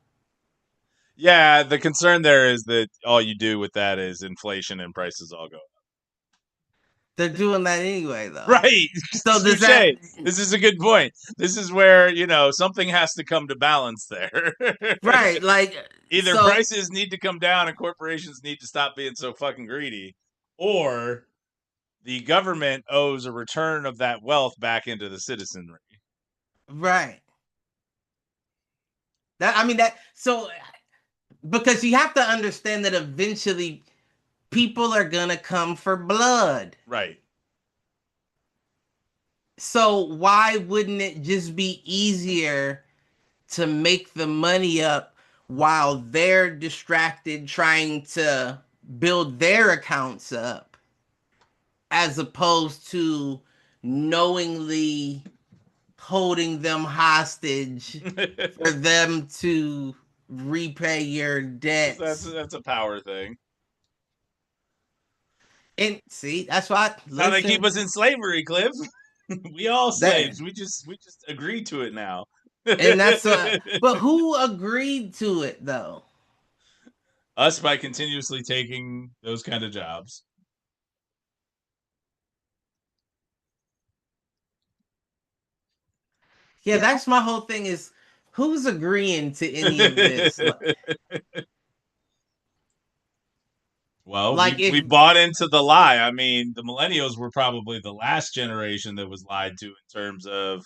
Yeah, the concern there is that all you do with that is inflation and prices all go up. They're doing that anyway, though. Right. So does that? This is a good point. This is where, something has to come to balance there. Right, like Either so. prices need to come down and corporations need to stop being so fucking greedy, or the government owes a return of that wealth back into the citizenry. Right. Because you have to understand that eventually people are gonna come for blood. Right. So why wouldn't it just be easier to make the money up while they're distracted trying to build their accounts up, as opposed to knowingly holding them hostage for them to repay your debts? That's a power thing. And see, that's why. How they keep us in slavery, Cliff. We all slaves. We just agree to it now. And that's but who agreed to it though? Us, by continuously taking those kind of jobs. Yeah, that's my whole thing is who's agreeing to any of this? Well, we bought into the lie. I mean, the millennials were probably the last generation that was lied to in terms of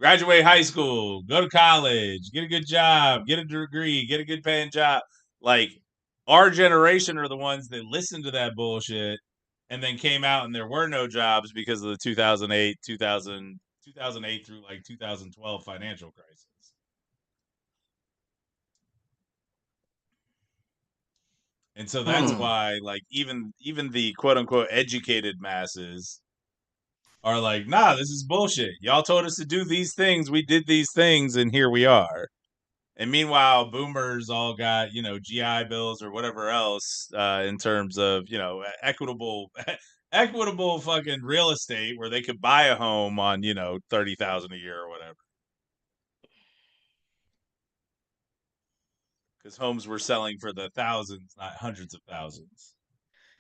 graduate high school, go to college, get a good job, get a degree, get a good paying job. Like, our generation are the ones that listened to that bullshit and then came out and there were no jobs because of the 2008 through like 2012 financial crisis. And so that's why, like, even the quote unquote educated masses are like, nah, this is bullshit. Y'all told us to do these things, we did these things, and here we are. And meanwhile, boomers all got, GI bills or whatever else in terms of, equitable fucking real estate where they could buy a home on, $30,000 a year or whatever. Because homes were selling for the thousands, not hundreds of thousands.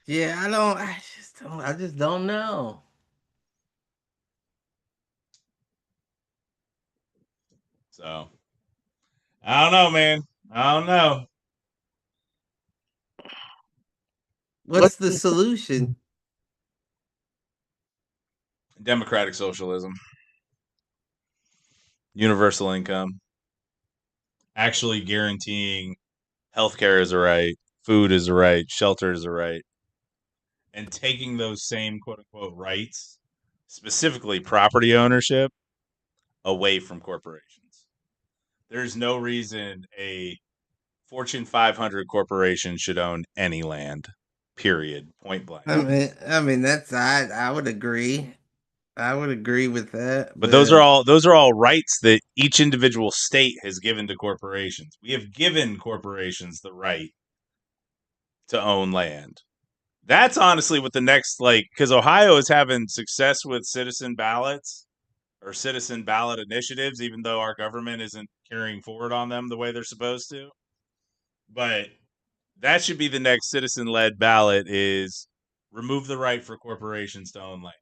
Yeah, I just don't know. So, I don't know, man. I don't know. What's the solution? Democratic socialism. Universal income. Actually guaranteeing healthcare is a right, food is a right, shelter is a right. And taking those same quote unquote rights, specifically property ownership, away from corporations. There's no reason a Fortune 500 corporation should own any land. Period. Point blank. I mean that's I would agree. I would agree with that. But those are all rights that each individual state has given to corporations. We have given corporations the right to own land. That's honestly what the next, because Ohio is having success with citizen ballots or citizen ballot initiatives, even though our government isn't carrying forward on them the way they're supposed to. But that should be the next citizen-led ballot, is remove the right for corporations to own land.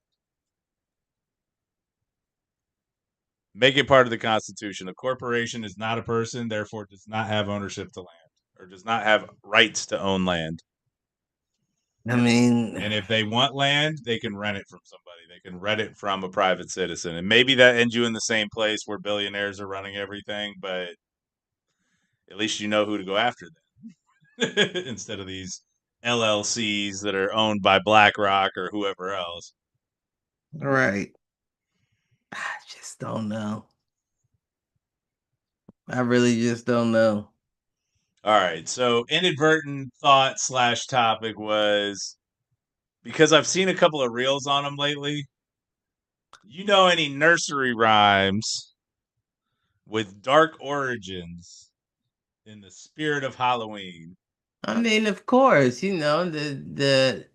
Make it part of the Constitution. A corporation is not a person, therefore does not have ownership to land or does not have rights to own land. I mean, and if they want land, they can rent it from somebody. They can rent it from a private citizen. And maybe that ends you in the same place where billionaires are running everything, but at least you know who to go after then instead of these LLCs that are owned by BlackRock or whoever else. Right. I just don't know. I really just don't know. All right. So inadvertent thought / topic was because I've seen a couple of reels on them lately. You know any nursery rhymes with dark origins in the spirit of Halloween? I mean, of course, the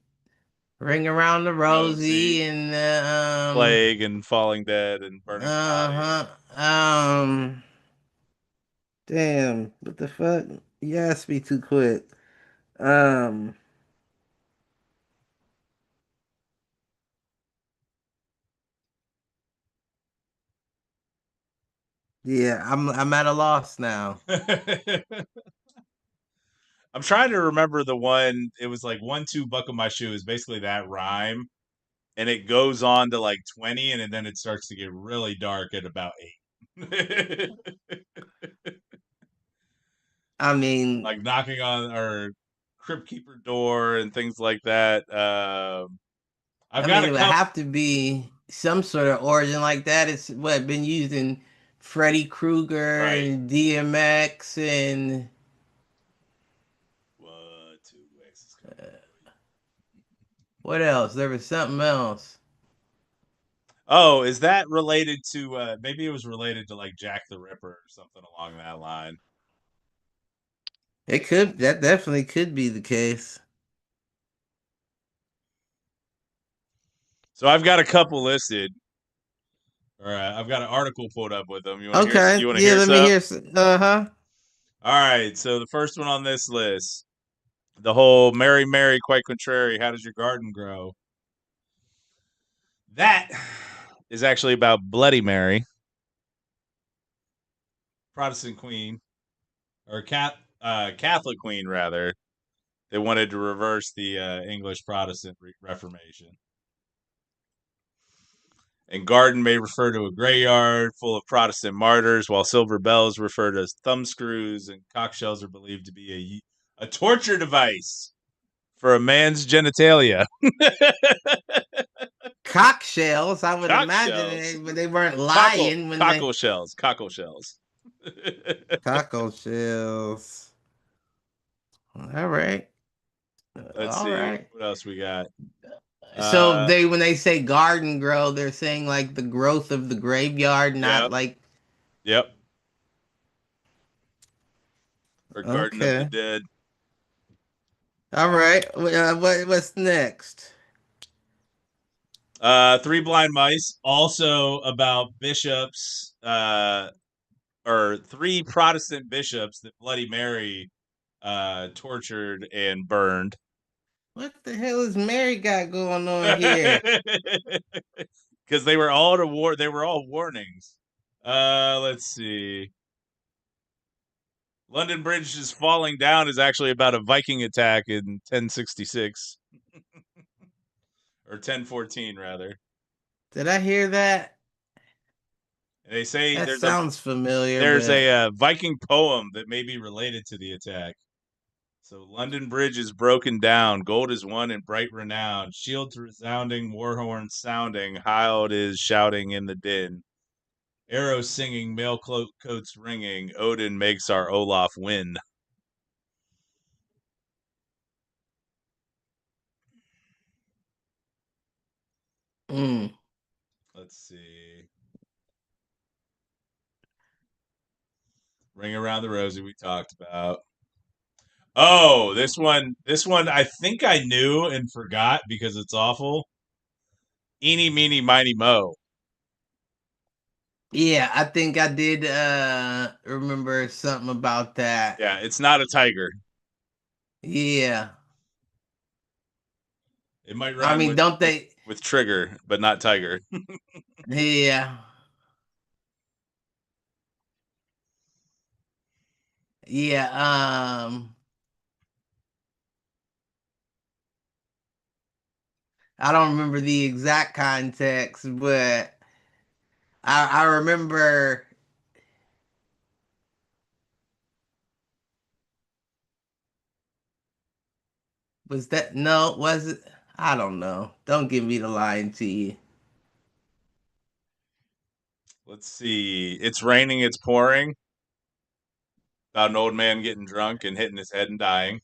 Ring Around the Rosie Rosie, and the Plague, and Falling Dead, and Burning the Body. damn, what the fuck? You asked me too quick. Um, yeah, I'm at a loss now. I'm trying to remember the one. It was like 1-2 buckle my shoe is basically that rhyme, and it goes on to like 20, and then it starts to get really dark at about 8. I mean, Like knocking on our crypt keeper door and things like that. I've got it a would couple. have to be some sort of origin like that. It's what been used in Freddy Krueger Right. and DMX and What? 2X is coming for you. what else? There was something else. Oh, is that related to maybe it was related to like Jack the Ripper or something along that line? That definitely could be the case. So I've got a couple listed. All right, I've got an article pulled up with them. You want to hear? Okay, You want to yeah, hear let me some? hear. Uh-huh. All right. So the first one on this list, the whole "Mary, Mary, quite contrary, how does your garden grow?" That is actually about Bloody Mary, Protestant queen, or Catholic queen rather. They wanted to reverse the English Protestant Reformation. And garden may refer to a graveyard full of Protestant martyrs, while silver bells refer to thumbscrews, and cockshells are believed to be a torture device for a man's genitalia. Cock shells, I would imagine Cockshells. but they weren't lying when they Cockle shells. Cockle shells. cockle shells. All right. Let's All see right. what else we got. So Uh, they when they say garden grow, they're saying like the growth of the graveyard, not yep, like yep. Or Garden of the okay. Dead. All right. What's next? Three Blind Mice, also about bishops, or three Protestant bishops that Bloody Mary tortured and burned. What the hell is Mary got going on here? Because they were all to war. They were all warnings. Let's see. London Bridge is falling down is actually about a Viking attack in 1066 or 1014 rather. Did I hear that? And they say That sounds familiar, there's but a Viking poem that may be related to the attack. So London Bridge is broken down. Gold is won in bright renown. Shields resounding, war horns sounding. Hild is shouting in the din. Arrows singing, mail coats ringing. Odin makes our Olaf win. mm. Let's see. Ring around the rosy we talked about. Oh, this one I think I knew and forgot because it's awful. Eeny, meeny, miny, mo. Yeah, I think I did remember something about that. Yeah, it's not a tiger. Yeah. It might I rhyme mean, don't they with trigger, but not tiger. yeah. Yeah, I don't remember the exact context, but I remember was that no, was it? I don't know. Don't give me the lying to you. Let's see. It's raining, it's pouring. About an old man getting drunk and hitting his head and dying.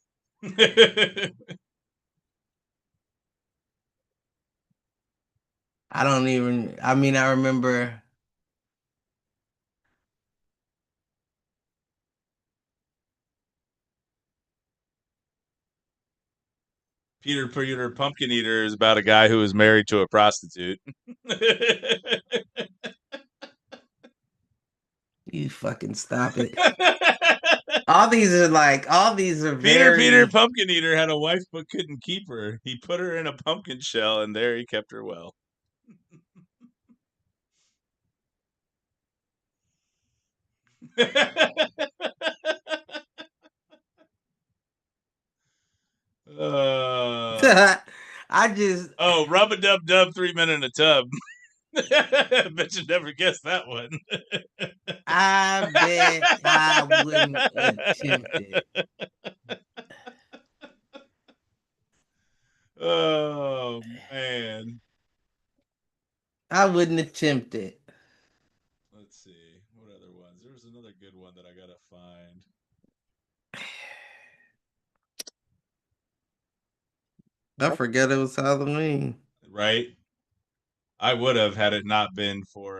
I don't even. I mean, I remember. Peter Pumpkin Eater is about a guy who was married to a prostitute. You fucking stop it. All these are Peter very. Pumpkin Eater had a wife but couldn't keep her. He put her in a pumpkin shell and there he kept her well. I just. Rub a dub dub, 3 men in a tub. Bet you never guessed that one. I bet I wouldn't attempt it. Oh man. I wouldn't attempt it. Let's see. What other ones? There was another good one that I gotta find. I forget it was Halloween. Right? I would have had it not been for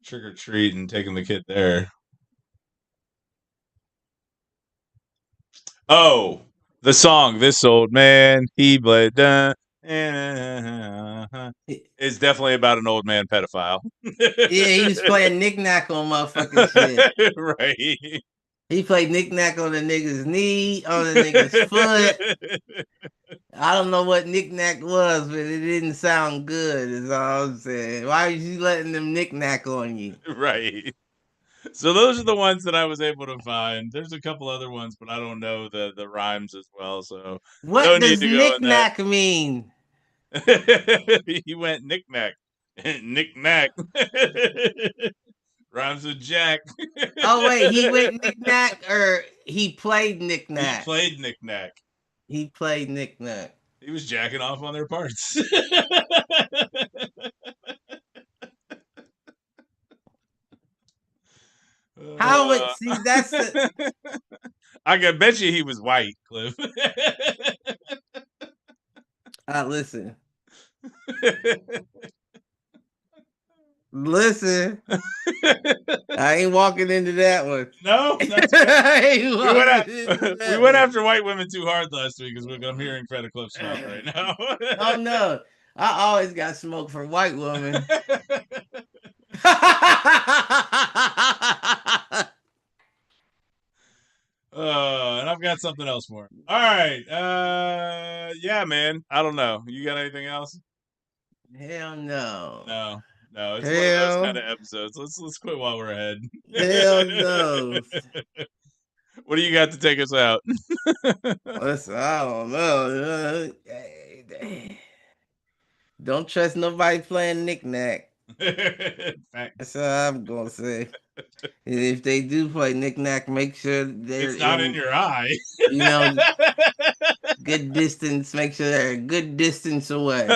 trick or treat and taking the kid there. Oh, the song "This Old Man He Bled" is definitely about an old man pedophile. Yeah, he was playing knick-knack on motherfucking shit. Right. He played knick-knack on the nigga's knee, on the nigga's foot. I don't know what knick-knack was, but it didn't sound good, is all I'm saying. Why was you letting them knick-knack on you? Right. So those are the ones that I was able to find. There's a couple other ones, but I don't know the rhymes as well, so no What need does to go in that. knick-knack mean? He went knick-knack. Knick-knack. Rhymes with Jack. Oh, wait, he went knick-knack or he played He knick-knack? played knick-knack. He played knick-knack. He was jacking off on their parts. How would see that's the I can bet you he was white, Cliff. listen. Listen. I ain't walking into that one. No, that's we went after white women too hard last week because I'm hearing Fred and Cliff's mouth right now. Oh no. I always got smoke for white women. And I've got something else for him. All right. Yeah, man. I don't know. You got anything else? Hell no. No. No, it's one of those Hell. kind of episodes. Let's quit while we're ahead. Hell no. What do you got to take us out? Listen, I don't know. Don't trust nobody playing knick-knack. That's all I'm gonna say. And if they do play knick-knack, make sure they're it's not in your eye. You know, good distance. Make sure they're a good distance away.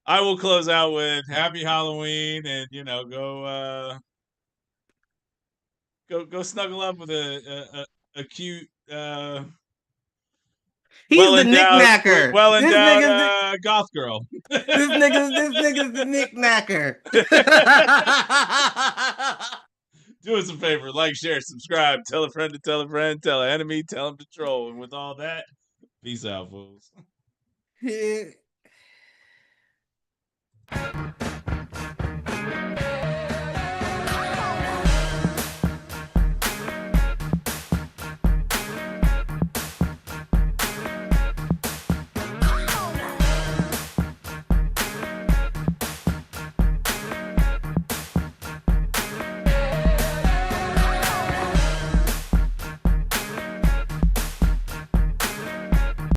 I will close out with Happy Halloween, and go snuggle up with a cute He's the knick-knacker. well-endowed goth girl. This nigga's the knick-knacker. Do us a favor, like, share, subscribe, tell a friend to tell a friend, tell an enemy, tell them to troll. And with all that, peace out, fools.